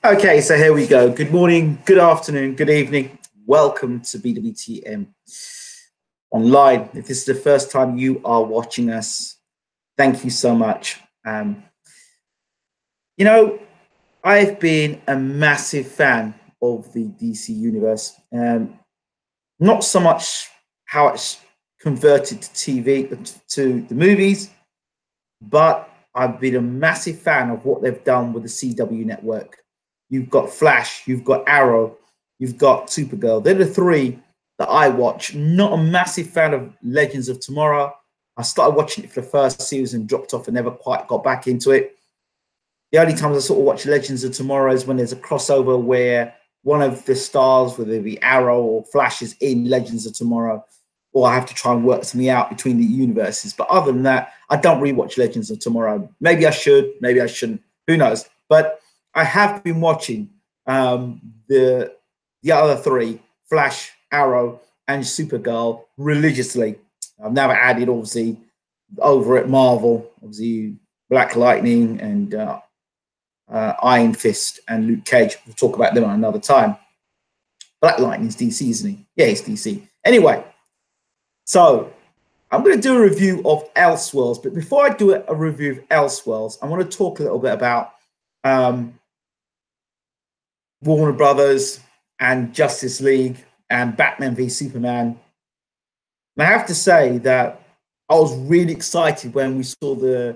Okay, so here we go. Good morning, good afternoon, good evening. Welcome to BWTM Online. If this is the first time you are watching us, thank you so much. You know, I've been a massive fan of the DC universe. Not so much how it's converted to TV, to the movies, but I've been a massive fan of what they've done with the CW network. You've got Flash, you've got Arrow, you've got Supergirl. They're the three that I watch. Not a massive fan of Legends of Tomorrow. I started watching it for the first series and dropped off and never quite got back into it. The only times I sort of watch Legends of Tomorrow is when there's a crossover where one of the stars, whether it be Arrow or Flash, is in Legends of Tomorrow, or I have to try and work something out between the universes. But other than that, I don't rewatch Legends of Tomorrow. Maybe I should, maybe I shouldn't. Who knows? But I have been watching the other three, Flash, Arrow, and Supergirl, religiously. I've never added, obviously, over at Marvel, obviously, Black Lightning and Iron Fist and Luke Cage. We'll talk about them on another time. Black Lightning's DC, isn't he? Yeah, he's DC. Anyway, so I'm going to do a review of Elseworlds. But before I do a review of Elseworlds, I want to talk a little bit about Warner Brothers and Justice League and Batman v Superman. And I have to say that I was really excited when we saw the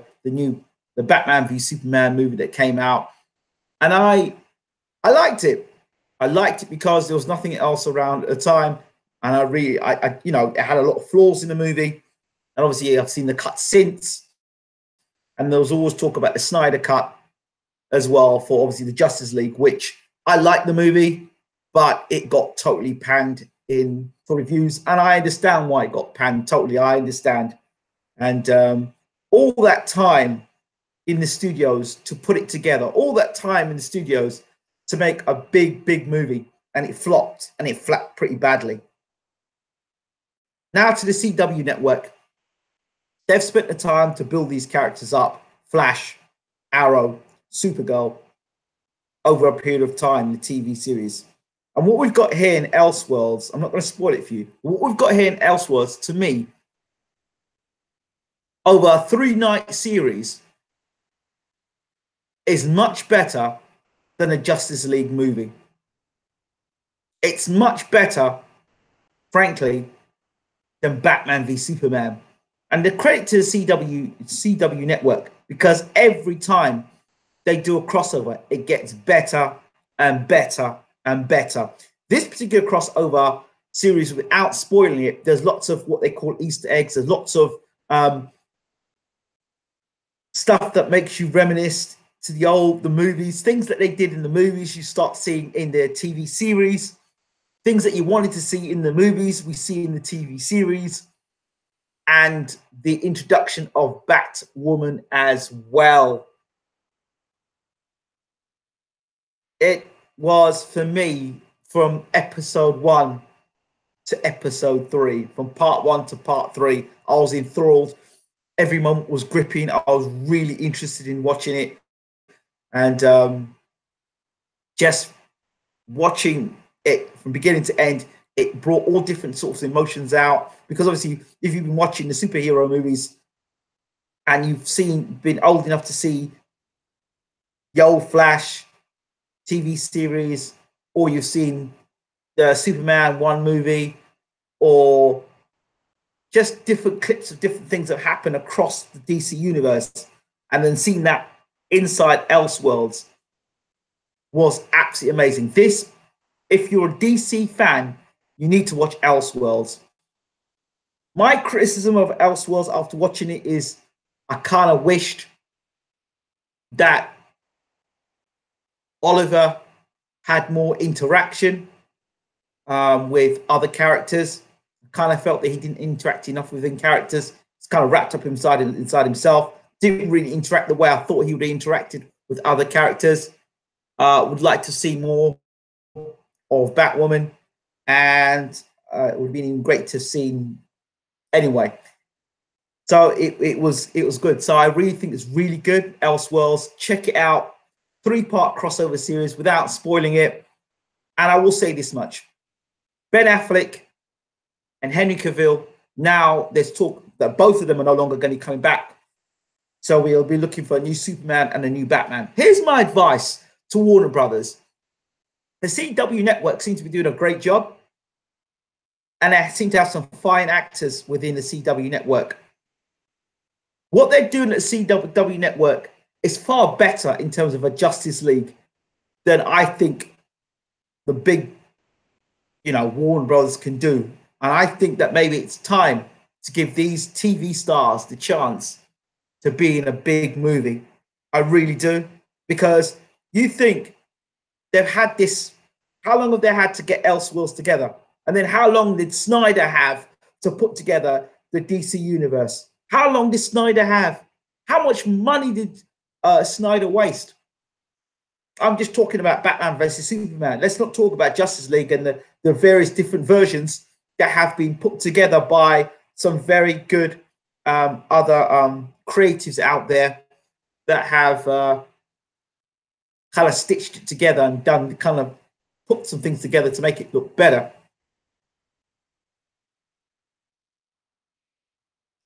Batman v Superman movie that came out, and I liked it. I liked it because there was nothing else around at the time, and I you know, it had a lot of flaws in the movie, and obviously I've seen the cut since, and there was always talk about the Snyder cut as well for obviously the Justice League, which I liked the movie, but it got totally panned in for reviews, and I understand why it got panned. Totally, I understand, and all that time in the studios to put it together, all that time in the studios to make a big movie, and it flopped, and it flapped pretty badly. Now to the CW network, they've spent the time to build these characters up, Flash, Arrow, Supergirl, over a period of time, the TV series. And what we've got here in Elseworlds, I'm not going to spoil it for you, what we've got here in Elseworlds, to me, over a 3-night series, is much better than a Justice League movie. It's much better, frankly, than Batman v Superman. And the credit to the CW network, because every time they do a crossover, it gets better and better and better. This particular crossover series, without spoiling it, there's lots of what they call Easter eggs. There's lots of stuff that makes you reminisce to the movies, things that they did in the movies, you start seeing in their TV series, things that you wanted to see in the movies, we see in the TV series, and the introduction of Batwoman as well. It was, for me, from episode 1 to episode 3, from part 1 to part 3, I was enthralled. Every moment was gripping. I was really interested in watching it. And just watching it from beginning to end, it brought all different sorts of emotions out. Because obviously, if you've been watching the superhero movies and you've been old enough to see the old Flash TV series, or you've seen the Superman 1 movie, or just different clips of different things that happen across the DC universe, and then seeing that inside Elseworlds was absolutely amazing. This, if you're a DC fan, you need to watch Elseworlds. My criticism of Elseworlds after watching it is I kind of wished that Oliver had more interaction with other characters. I kind of felt that he didn't interact enough with characters. He's kind of wrapped up inside himself. Didn't really interact the way I thought he would have interacted with other characters. Would like to see more of Batwoman, and it would have been great to see anyway. So it was good. So I really think it's really good. Elseworlds, check it out. 3-part crossover series without spoiling it. And I will say this much. Ben Affleck and Henry Cavill, now there's talk that both of them are no longer going to be coming back. So we'll be looking for a new Superman and a new Batman. Here's my advice to Warner Brothers. The CW network seems to be doing a great job. And they seem to have some fine actors within the CW network. What they're doing at the CW network is far better in terms of a Justice League than I think the big, Warner Brothers can do. And I think that maybe it's time to give these TV stars the chance to be in a big movie. I really do. Because you think they've had this, how long have they had to get Elseworlds together? And then how long did Snyder have to put together the DC universe? How long did Snyder have? How much money did Snyder waste? I'm just talking about Batman versus Superman. Let's not talk about Justice League and the various different versions that have been put together by some very good other creatives out there that have kind of stitched it together and put some things together to make it look better.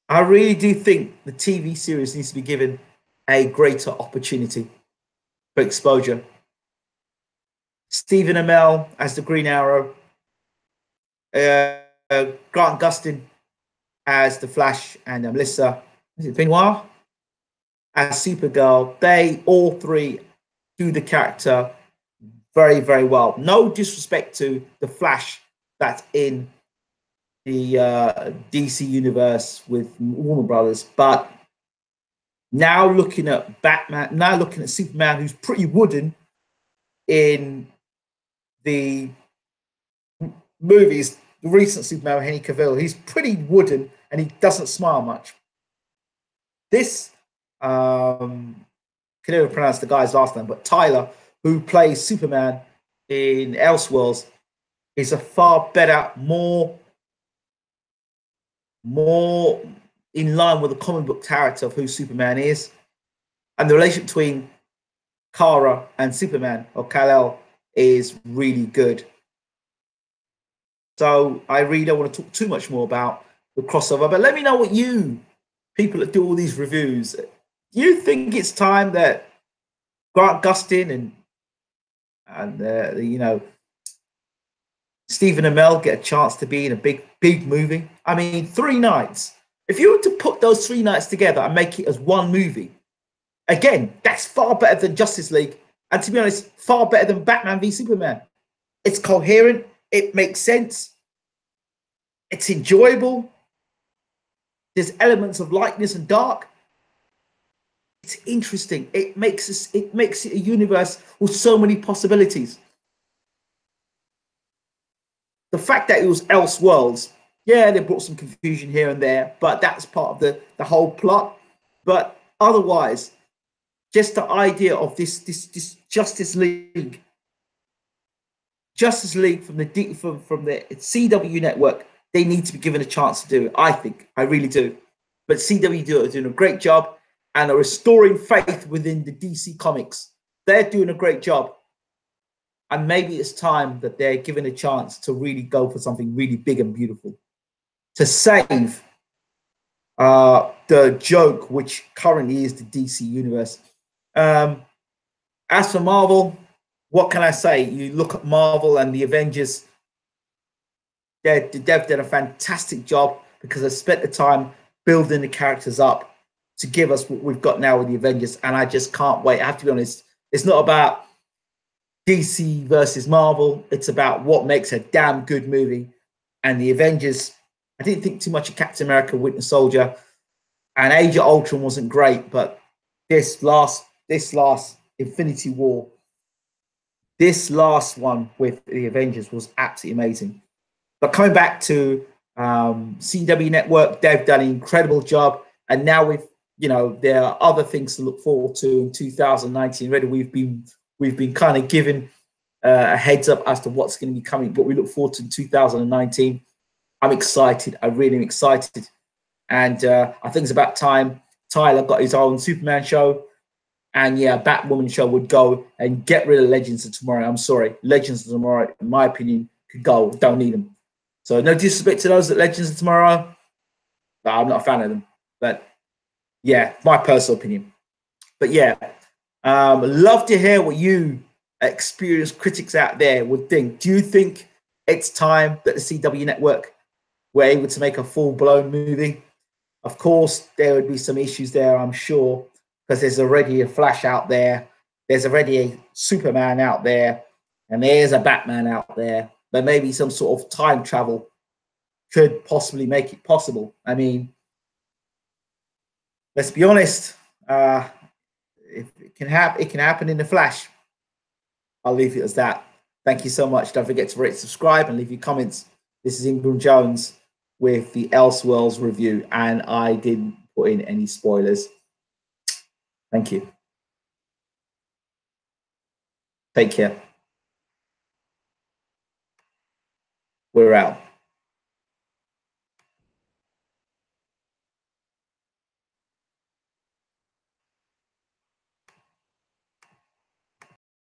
I really do think the TV series needs to be given a greater opportunity for exposure. Stephen Amell as the Green Arrow, Grant Gustin as the Flash, and Melissa Benoit as Supergirl. They all three do the character very, very well. No disrespect to the Flash that's in the DC universe with Warner Brothers, but now looking at Batman, now looking at Superman, who's pretty wooden in the movies, the recent Superman, Henry Cavill, he's pretty wooden and he doesn't smile much. This, can never pronounce the guy's last name, but Tyler, who plays Superman in Elseworlds, is a far better, more in line with the comic book character of who Superman is. And the relationship between Kara and Superman, or Kal-El, is really good. So I really don't want to talk too much more about the crossover, but let me know what you, people that do all these reviews, do you think it's time that Grant Gustin and Stephen Amell get a chance to be in a big movie? I mean, 3 nights. If you were to put those 3 nights together and make it as one movie, again, that's far better than Justice League. And to be honest, far better than Batman v Superman. It's coherent. It makes sense. It's enjoyable. There's elements of lightness and dark. It's interesting. It makes it a universe with so many possibilities. The fact that it was Elseworlds, yeah, they brought some confusion here and there, but that's part of the whole plot. But otherwise, just the idea of this Justice League from the CW network, they need to be given a chance to do it. I think, I really do. But CW are doing a great job and are restoring faith within the DC comics. They're doing a great job. And maybe it's time that they're given a chance to really go for something really big and beautiful, to save the joke, which currently is the DC universe. As for Marvel, what can I say? You look at Marvel and the Avengers, they've done a fantastic job because they spent the time building the characters up to give us what we've got now with the Avengers. And I just can't wait. I have to be honest, it's not about DC versus Marvel. It's about what makes a damn good movie. And the Avengers, I didn't think too much of Captain America, Winter Soldier, and Age of Ultron wasn't great, but this last Infinity War, this last one with the Avengers was absolutely amazing. But coming back to CW Network, they've done an incredible job. And now there are other things to look forward to in 2019. Already we've been kind of given a heads up as to what's going to be coming, but we look forward to 2019. I'm excited. I really am excited. And I think it's about time Tyler got his own Superman show. And yeah, Batwoman show would go and get rid of Legends of Tomorrow. I'm sorry, Legends of Tomorrow, in my opinion, could go. Don't need them. So no disrespect to those at Legends of Tomorrow, but I'm not a fan of them. But yeah, my personal opinion. But yeah, love to hear what you experienced critics out there would think. Do you think it's time that the CW network were able to make a full-blown movie? Of course, there would be some issues there, I'm sure, because there's already a Flash out there, there's already a Superman out there, and there's a Batman out there. But maybe some sort of time travel could possibly make it possible. I mean, let's be honest. If it can happen, it can happen in the Flash. I'll leave it as that. Thank you so much. Don't forget to rate, subscribe, and leave your comments. This is Ingram Jones with the Elseworlds review, and I didn't put in any spoilers. Thank you. Take care. We're out.